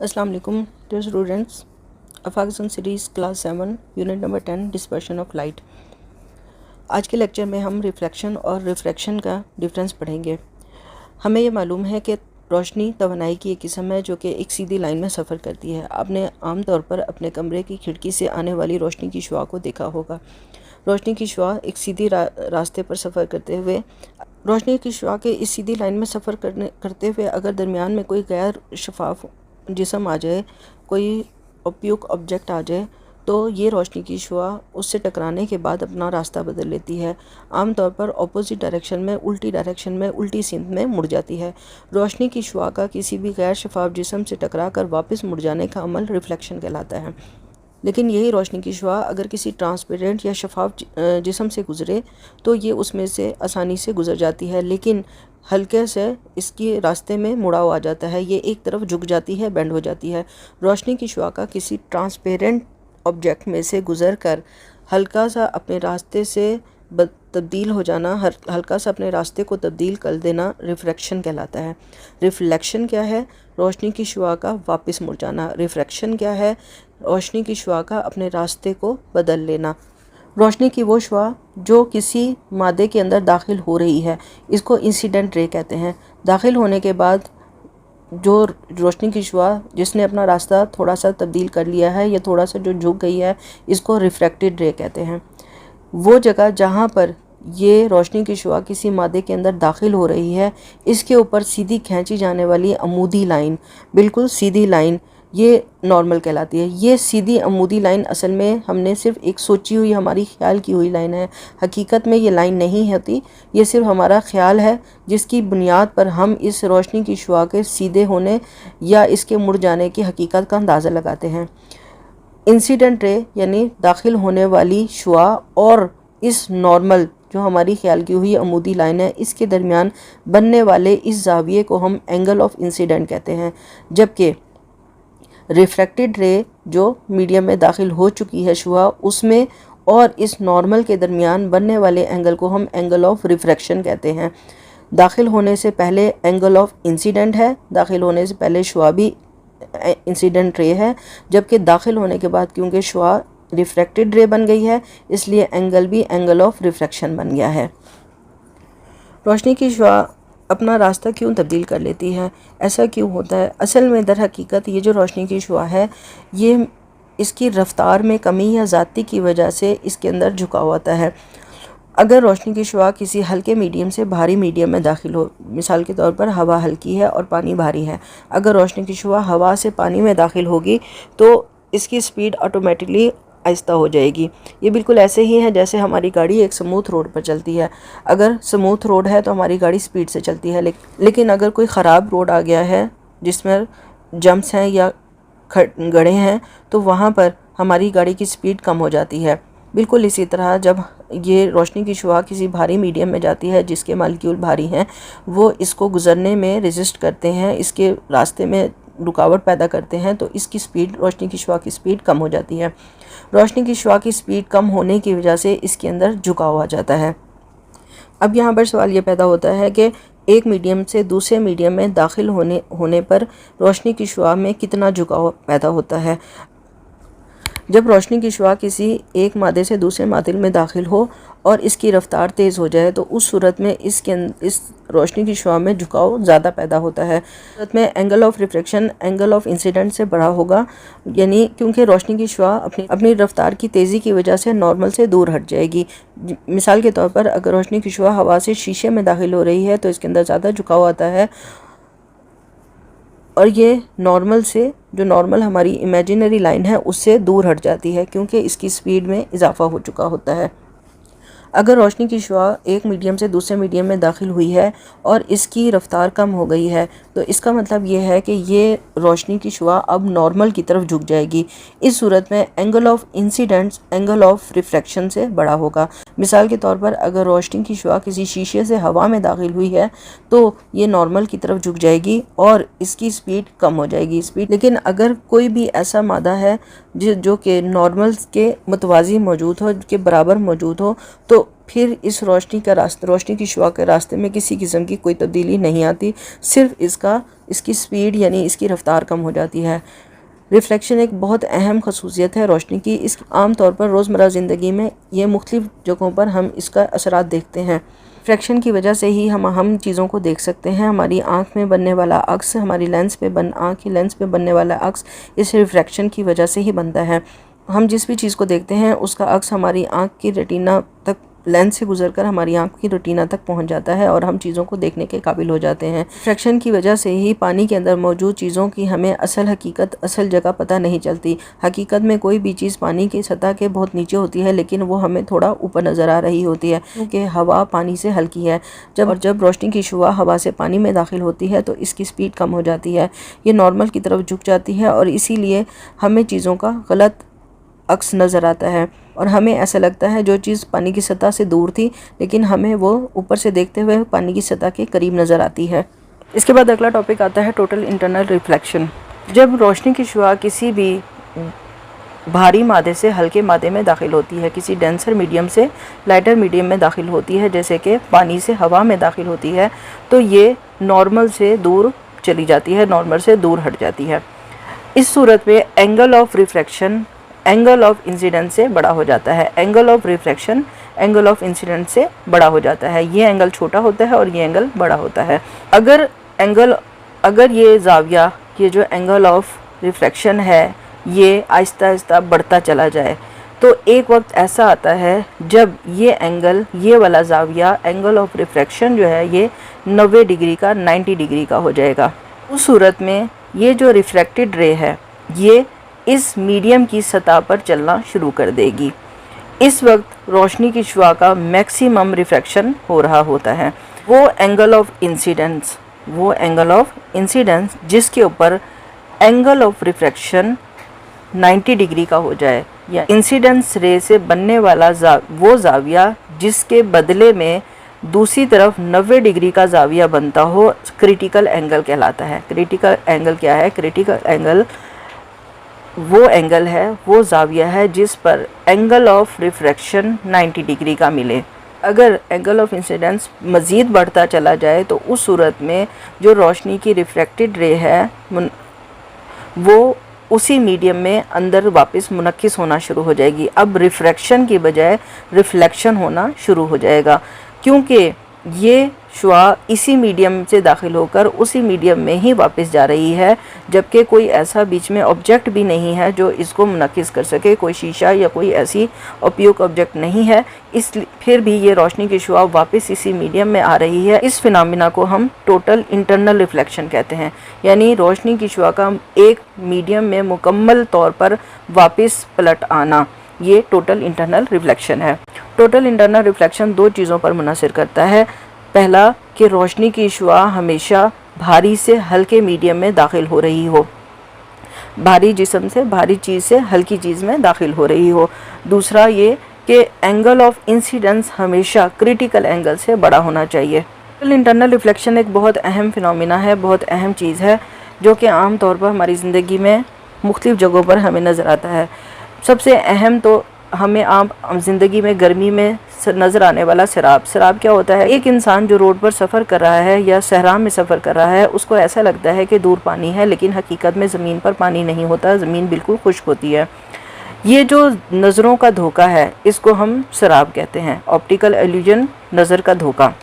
अस्सलाम वालेकुम dear students. अफाकसन series class 7 unit number 10 dispersion of light. आज के लेक्चर में हम रिफ्लेक्शन और रिफ्रैक्शन का डिफरेंस पढ़ेंगे। हमें ये मालूम है कि रोशनी तवानाई की एक किस्म है जो कि एक सीधी लाइन में सफ़र करती है। आपने आम तौर पर अपने कमरे की खिड़की से आने वाली रोशनी की शुआ को देखा होगा। रोशनी की शुआ एक सीधी रास्ते पर सफ़र करते हुए रोशनी की शुआ के इस सीधी लाइन में सफ़र करते हुए अगर दरमियान में कोई गैर शफाफ जिस्म आ जाए, कोई ओप्यूक ऑब्जेक्ट आ जाए, तो ये रोशनी की शुआ उससे टकराने के बाद अपना रास्ता बदल लेती है। आमतौर पर अपोजिट डायरेक्शन में, उल्टी डायरेक्शन में, उल्टी सिमत में मुड़ जाती है। रोशनी की शुआ का किसी भी गैर शफाफ जिस्म से टकरा कर वापस मुड़ जाने का अमल रिफ्लेक्शन कहलाता है। लेकिन यही रोशनी की शुआ अगर किसी ट्रांसपेरेंट या शफाफ जिस्म से गुज़रे तो ये उसमें से आसानी से गुज़र जाती है, लेकिन हल्के से इसके रास्ते में मुड़ाव आ जाता है। ये एक तरफ झुक जाती है, बेंड हो जाती है। रोशनी की शुआ का किसी ट्रांसपेरेंट ऑब्जेक्ट में से गुज़र कर हल्का सा अपने रास्ते से तब्दील हो जाना, हल्का सा अपने रास्ते को तब्दील कर देना रिफ्रैक्शन कहलाता है। रिफ्लेक्शन क्या है? रोशनी की शुआ का वापस मुड़ जाना। रिफ्रैक्शन क्या है? रोशनी की शुआ का अपने रास्ते को बदल लेना। रोशनी की वो शुआ जो किसी मादे के अंदर दाखिल हो रही है, इसको इंसिडेंट रे कहते हैं। दाखिल होने के बाद जो रोशनी की शुआ जिसने अपना रास्ता थोड़ा सा तब्दील कर लिया है या थोड़ा सा जो झुक गई है, इसको रिफ्रैक्टेड रे कहते हैं। वो जगह जहाँ पर ये रोशनी की शुआ किसी मादे के अंदर दाखिल हो रही है, इसके ऊपर सीधी खींची जाने वाली अमूदी लाइन, बिल्कुल सीधी लाइन, ये नॉर्मल कहलाती है। ये सीधी अमूदी लाइन असल में हमने सिर्फ एक सोची हुई, हमारी ख्याल की हुई लाइन है। हकीकत में ये लाइन नहीं होती, ये सिर्फ हमारा ख्याल है जिसकी बुनियाद पर हम इस रोशनी की शुआ के सीधे होने या इसके मुड़ जाने की हकीकत का अंदाज़ा लगाते हैं। इंसिडेंट रे यानी दाखिल होने वाली शुआ और इस नॉर्मल जो हमारी ख्याल की हुई अमूदी लाइन है, इसके दरमियान बनने वाले इस जाविये को हम एंगल ऑफ इंसिडेंट कहते हैं। जबकि रिफ्रैक्टेड रे जो मीडियम में दाखिल हो चुकी है शुआ, उसमें और इस नॉर्मल के दरमियान बनने वाले एंगल को हम एंगल ऑफ रिफ्रैक्शन कहते हैं। दाखिल होने से पहले एंगल ऑफ इंसिडेंट है, दाखिल होने से पहले शुआ भी इंसिडेंट रे है, जबकि दाखिल होने के बाद क्योंकि शुआ रिफ्रैक्टेड रे बन गई है, इसलिए एंगल भी एंगल ऑफ रिफ्रैक्शन बन गया है। रोशनी की शुआ अपना रास्ता क्यों तब्दील कर लेती है? ऐसा क्यों होता है? असल में दर हकीकत ये जो रोशनी की शुआ है, ये इसकी रफ्तार में कमी या ज़्यादती की वजह से इसके अंदर झुकाव होता है। अगर रोशनी की शुआ किसी हल्के मीडियम से भारी मीडियम में दाखिल हो, मिसाल के तौर पर हवा हल्की है और पानी भारी है, अगर रोशनी की शुआ हवा से पानी में दाखिल होगी तो इसकी स्पीड ऑटोमेटिकली आहिस्ता हो जाएगी। ये बिल्कुल ऐसे ही है जैसे हमारी गाड़ी एक स्मूथ रोड पर चलती है। अगर स्मूथ रोड है तो हमारी गाड़ी स्पीड से चलती है, लेकिन अगर कोई ख़राब रोड आ गया है जिसमें जंप्स हैं या गड्ढे हैं, तो वहाँ पर हमारी गाड़ी की स्पीड कम हो जाती है। बिल्कुल इसी तरह जब ये रोशनी की शुआ किसी भारी मीडियम में जाती है जिसके मालिक्यूल भारी हैं, वो इसको गुज़रने में रेजिस्ट करते हैं, इसके रास्ते में रुकावट पैदा करते हैं, तो इसकी स्पीड, रोशनी की शुआ की स्पीड कम हो जाती है। रोशनी की शुआ की स्पीड कम होने की वजह से इसके अंदर झुकाव आ जाता है। अब यहाँ पर सवाल ये पैदा होता है कि एक मीडियम से दूसरे मीडियम में दाखिल होने पर रोशनी की शुआ में कितना झुकाव पैदा होता है। जब रोशनी की शुआ किसी एक मादे से दूसरे मादे में दाखिल हो और इसकी रफ्तार तेज़ हो जाए, तो उस सूरत में इस रोशनी की शुआ में झुकाव ज़्यादा पैदा होता है। सूरत में angle of reflection angle of incident से बड़ा होगा, यानी क्योंकि रोशनी की शुआ अपनी रफ्तार की तेज़ी की वजह से नॉर्मल से दूर हट जाएगी। मिसाल के तौर पर अगर रोशनी की शुआ हवा से शीशे में दाखिल हो रही है तो इसके अंदर ज़्यादा झुकाव आता है, और ये नॉर्मल से, जो नॉर्मल हमारी इमेजिनरी लाइन है, उससे दूर हट जाती है क्योंकि इसकी स्पीड में इजाफा हो चुका होता है। अगर रोशनी की शुआ एक मीडियम से दूसरे मीडियम में दाखिल हुई है और इसकी रफ्तार कम हो गई है, तो इसका मतलब ये है कि ये रोशनी की शुआ अब नॉर्मल की तरफ झुक जाएगी। इस सूरत में angle of incidents angle of refraction से बड़ा होगा। मिसाल के तौर पर अगर रोशनी की शुआ किसी शीशे से हवा में दाखिल हुई है तो ये नॉर्मल की तरफ झुक जाएगी और इसकी स्पीड कम हो जाएगी स्पीड। लेकिन अगर कोई भी ऐसा मादा है जो कि नॉर्मल के मुतवाज़ी मौजूद हो, के बराबर मौजूद हो, तो फिर इस रोशनी की शुआ के रास्ते में किसी किस्म की कोई तब्दीली नहीं आती, सिर्फ इसकी स्पीड यानी इसकी रफ्तार कम हो जाती है। रिफ्लेक्शन एक बहुत अहम खसूसियत है रोशनी की। इस आम तौर पर रोज़मर्रा ज़िंदगी में ये मुख्तलिफ़ जगहों पर हम इसका असरात देखते हैं। रिफ्लेक्शन की वजह से ही हम चीज़ों को देख सकते हैं। हमारी आँख में बनने वाला अक्स, हमारी आँख की लेंस पे बनने वाला अक्स इस रिफ्लेक्शन की वजह से ही बनता है। हम जिस भी चीज़ को देखते हैं उसका अक्स हमारी आँख की रेटिना तक, लेंस से गुजरकर हमारी आँख की रेटिना तक पहुंच जाता है और हम चीज़ों को देखने के काबिल हो जाते हैं। रिफ्लेक्शन की वजह से ही पानी के अंदर मौजूद चीज़ों की हमें असल जगह पता नहीं चलती। हकीकत में कोई भी चीज़ पानी की सतह के बहुत नीचे होती है, लेकिन वो हमें थोड़ा ऊपर नज़र आ रही होती है, क्योंकि हवा पानी से हल्की है। जब रोशनी की शुआ हवा से पानी में दाखिल होती है तो इसकी स्पीड कम हो जाती है, ये नॉर्मल की तरफ झुक जाती है और इसीलिए हमें चीज़ों का गलत अक्स नज़र आता है और हमें ऐसा लगता है जो चीज़ पानी की सतह से दूर थी, लेकिन हमें वो ऊपर से देखते हुए पानी की सतह के करीब नज़र आती है। इसके बाद अगला टॉपिक आता है टोटल इंटरनल रिफ्लेक्शन। जब रोशनी की शुआ किसी भी भारी मादे से हल्के मादे में दाखिल होती है, किसी डेंसर मीडियम से लाइटर मीडियम में दाखिल होती है, जैसे कि पानी से हवा में दाखिल होती है, तो ये नॉर्मल से दूर चली जाती है, नॉर्मल से दूर हट जाती है। इस सूरत में angle of reflection angle of incidence से बड़ा हो जाता है। Angle of reflection angle of incidence से बड़ा हो जाता है। ये एंगल छोटा होता है और ये एंगल बड़ा होता है। अगर ये जाविया, ये जो एंगल ऑफ रिफ्लेक्शन है, ये आहिस्ता आहिस्ता बढ़ता चला जाए, तो एक वक्त ऐसा आता है जब ये एंगल, ये वाला जाविया एंगल ऑफ रिफ्लेक्शन जो है ये 90 डिग्री का 90 डिग्री का हो जाएगा। उस सूरत में ये जो रिफ्लेक्टेड रे है ये इस मीडियम की सतह पर चलना शुरू कर देगी। इस वक्त रोशनी की शुआ का मैक्सिमम रिफ्रैक्शन हो रहा होता है। वो एंगल ऑफ इंसिडेंस जिसके ऊपर एंगल ऑफ रिफ्रैक्शन 90 डिग्री का हो जाए, या इंसिडेंस रे से बनने वाला वो जाविया जिसके बदले में दूसरी तरफ 90 डिग्री का जाविया बनता हो, क्रिटिकल एंगल कहलाता है। क्रिटिकल एंगल क्या है? क्रिटिकल एंगल वो एंगल है, वो जाविया है जिस पर एंगल ऑफ रिफ्रैक्शन 90 डिग्री का मिले। अगर एंगल ऑफ इंसिडेंस मज़ीद बढ़ता चला जाए तो उस सूरत में जो रोशनी की रिफ्रैक्टेड रे है वो उसी मीडियम में अंदर वापस मुनक्किस होना शुरू हो जाएगी। अब रिफ्रैक्शन की बजाय रिफ्लेक्शन होना शुरू हो जाएगा, क्योंकि ये शुआ इसी मीडियम से दाखिल होकर उसी मीडियम में ही वापस जा रही है, जबकि कोई ऐसा बीच में ऑब्जेक्ट भी नहीं है जो इसको मुनक्किस कर सके। कोई शीशा या कोई ऐसी ओपिक ऑब्जेक्ट नहीं है, फिर भी ये रोशनी की शुआ वापस इसी मीडियम में आ रही है। इस फिनोमिना को हम टोटल इंटरनल रिफ्लेक्शन कहते हैं, यानी रोशनी की शुआ का एक मीडियम में मुकम्मल तौर पर वापस पलट आना, ये टोटल इंटरनल रिफ्लेक्शन है। टोटल इंटरनल रिफ्लेक्शन दो चीज़ों पर मुनहसर करता है। पहला कि रोशनी की शुआ हमेशा भारी से हल्के मीडियम में दाखिल हो रही हो, भारी जिस्म से भारी चीज़ से हल्की चीज़ में दाखिल हो रही हो। दूसरा ये कि एंगल ऑफ इंसिडेंस हमेशा क्रिटिकल एंगल से बड़ा होना चाहिए। टोटल इंटरनल रिफ्लेक्शन एक बहुत अहम फिनोमिना है, बहुत अहम चीज़ है, जो कि आम तौर पर हमारी ज़िंदगी में मुख्तलिफ़ जगहों पर हमें नज़र आता है। सबसे अहम तो हमें आम ज़िंदगी में गर्मी में नज़र आने वाला सैराब। सैराब क्या होता है? एक इंसान जो रोड पर सफ़र कर रहा है या सहरा में सफ़र कर रहा है, उसको ऐसा लगता है कि दूर पानी है, लेकिन हकीकत में ज़मीन पर पानी नहीं होता, ज़मीन बिल्कुल खुश्क होती है। ये जो नज़रों का धोखा है इसको हम सैराब कहते हैं, ऑप्टिकल इल्यूजन, नज़र का धोखा।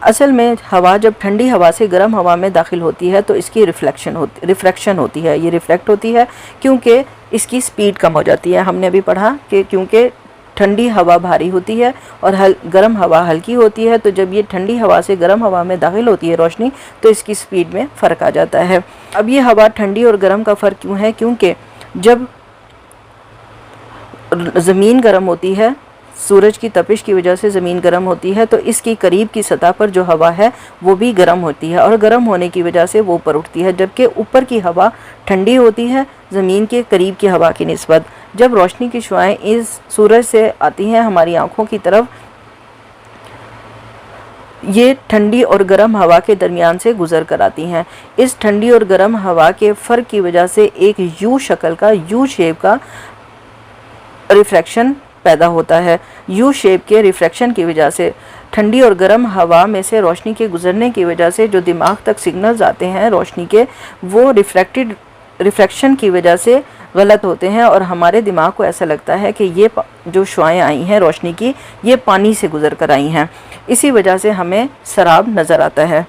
असल में हवा जब ठंडी हवा से गर्म हवा में दाखिल होती है तो इसकी रिफ्रैक्शन होती है, ये रिफ्लेक्ट होती है क्योंकि इसकी स्पीड कम हो जाती है। हमने अभी पढ़ा कि क्योंकि ठंडी हवा भारी होती है और गर्म हवा हल्की होती है, तो जब ये ठंडी हवा से गर्म हवा में दाखिल होती है रोशनी, तो इसकी स्पीड में फ़र्क आ जाता है। अब ये हवा ठंडी और गर्म का फ़र्क क्यों है? क्योंकि जब ज़मीन गर्म होती है, सूरज की तपिश की वजह से ज़मीन गर्म होती है, तो इसकी करीब की सतह पर जो हवा है वो भी गर्म होती है और गर्म होने की वजह से वो ऊपर उठती है, जबकि ऊपर की हवा ठंडी होती है ज़मीन के करीब की हवा की निस्बत। जब रोशनी की शुआएं इस सूरज से आती हैं हमारी आँखों की तरफ, ये ठंडी और गर्म हवा के दरमियान से गुज़र कर आती हैं। इस ठंडी और गर्म हवा के फ़र्क की वजह से एक यू शक्ल का, यू शेप का रिफ्रैक्शन पैदा होता है। यू शेप के रिफ्रैक्शन की वजह से, ठंडी और गर्म हवा में से रोशनी के गुजरने की वजह से जो दिमाग तक सिग्नल्स आते हैं रोशनी के, वो रिफ्रैक्शन की वजह से गलत होते हैं और हमारे दिमाग को ऐसा लगता है कि ये जो शुआएं आई हैं रोशनी की, ये पानी से गुजर कर आई हैं। इसी वजह से हमें सराब नज़र आता है।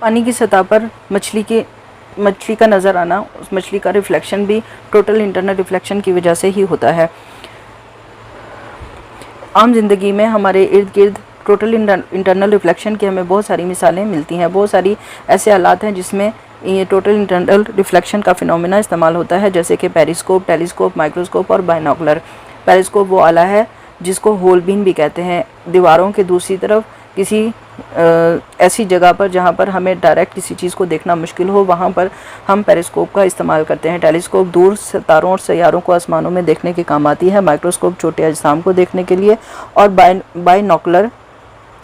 पानी की सतह पर मछली का नज़र आना, उस मछली का रिफ्लेक्शन भी टोटल इंटरनल रिफ्लेक्शन की वजह से ही होता है। आम जिंदगी में हमारे इर्द गिर्द टोटल इंटरनल रिफ्लेक्शन की हमें बहुत सारी मिसालें मिलती हैं। बहुत सारी ऐसे हालात हैं जिसमें ये टोटल इंटरनल रिफ्लेक्शन का फिनोमेना इस्तेमाल होता है, जैसे कि पेरिस्कोप, टेलीस्कोप, माइक्रोस्कोप और बाइनोकुलर। पेरिस्कोप वो आला है जिसको होल बीम भी कहते हैं। दीवारों के दूसरी तरफ किसी ऐसी जगह पर जहाँ पर हमें डायरेक्ट किसी चीज़ को देखना मुश्किल हो, वहाँ पर हम पेरिस्कोप का इस्तेमाल करते हैं। टेलीस्कोप दूर सितारों और सैयारों को आसमानों में देखने के काम आती है। माइक्रोस्कोप छोटे अजसाम को देखने के लिए, और बाइनोकुलर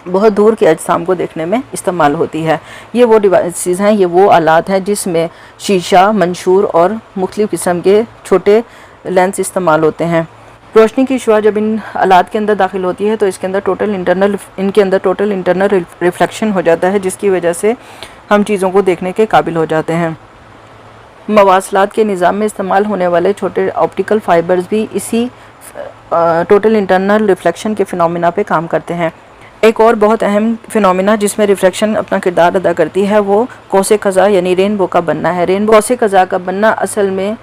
बहुत दूर के अजसाम को देखने में इस्तेमाल होती है। ये वो डिवाइसेस हैं, ये वो आलात हैं जिसमें शीशा, मंशूर और मुख्तलिफ़ किस्म के छोटे लेंस इस्तेमाल होते हैं। रोशनी की शुआ जब इन आलात के अंदर दाखिल होती है तो इनके अंदर टोटल इंटरनल रिफ्लेक्शन हो जाता है, जिसकी वजह से हम चीज़ों को देखने के काबिल हो जाते हैं। मवासलात के निज़ाम में इस्तेमाल होने वाले छोटे ऑप्टिकल फाइबर्स भी इसी टोटल इंटरनल रिफ्लेक्शन के फिनोमिना पे काम करते हैं। एक और बहुत अहम फिनोमिना जिसमें रिफ्लेक्शन अपना किरदार अदा करती है वो कौसे कज़ा यानी रेनबो का बनना है। रेनबो कौसे कज़ा का बनना असल में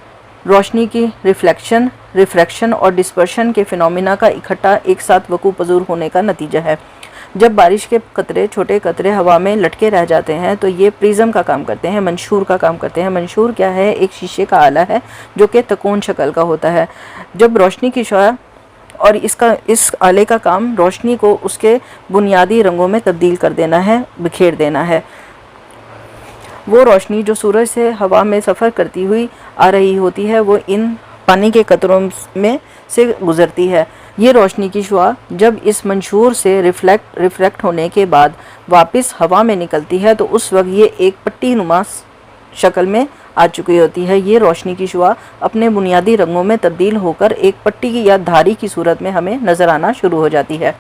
रोशनी की रिफ्रैक्शन और डिस्पर्शन के फिनोमिना का इकट्ठा एक साथ वकू पजूर होने का नतीजा है। जब बारिश के छोटे कतरे हवा में लटके रह जाते हैं तो ये प्रिज्म का काम करते हैं, मंशूर का काम करते हैं। मंशूर क्या है? एक शीशे का आला है जो कि तकोन शक्ल का होता है। जब रोशनी की शुआ और इस आले का काम रोशनी को उसके बुनियादी रंगों में तब्दील कर देना है, बिखेर देना है। वो रोशनी जो सूरज से हवा में सफ़र करती हुई आ रही होती है वो इन पानी के कतरों में से गुज़रती है। ये रोशनी की शुआ जब इस मंशूर से रिफ्लेक्ट होने के बाद वापस हवा में निकलती है तो उस वक्त ये एक पट्टी नुमा शक्ल में आ चुकी होती है। ये रोशनी की शुआ अपने बुनियादी रंगों में तब्दील होकर एक पट्टी या धारी की सूरत में हमें नज़र आना शुरू हो जाती है।